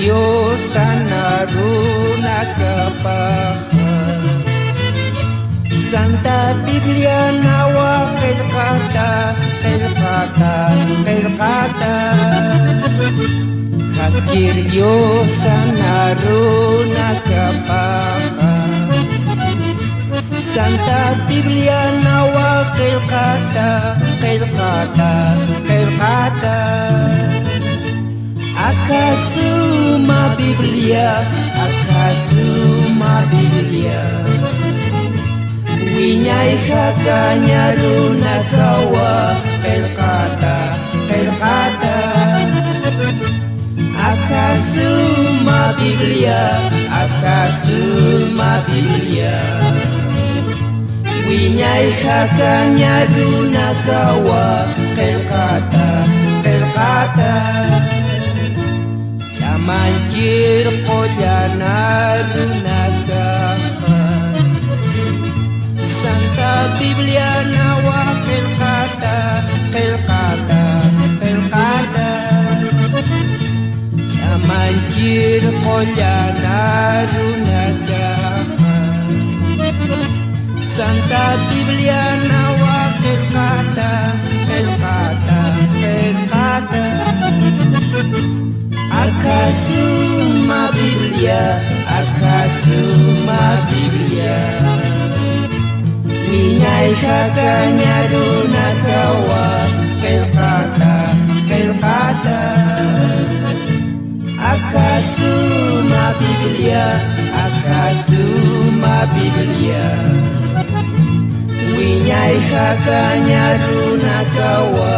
Diyos naruna kapahan. Santa Biblia nawa kelkata, kelkata, kelkata. Hakir Diyos naruna kapahan. Santa Biblia nawa kelkata, kelkata, kelkata. Akasuma Biblia, akasuma Biblia. Winyai kakanya runa kawa, kelkata, kelkata. Akasuma Biblia, akasuma Biblia. Winyai kakanya runa kawa, kelkata, kelkata. Manjir pojana runagahan. Santa Biblia nawa kelkata, kelkata, kelkata. Manjir pojana runagahan. Santa Biblia nawa kelkata, kelkata, kelkata. Akasuma Biblia, akasuma Biblia. Minyai kakanya runa kawa, kelkata, kelkata. Akasuma Biblia, akasuma Biblia. Minyai kakanya runa kawa,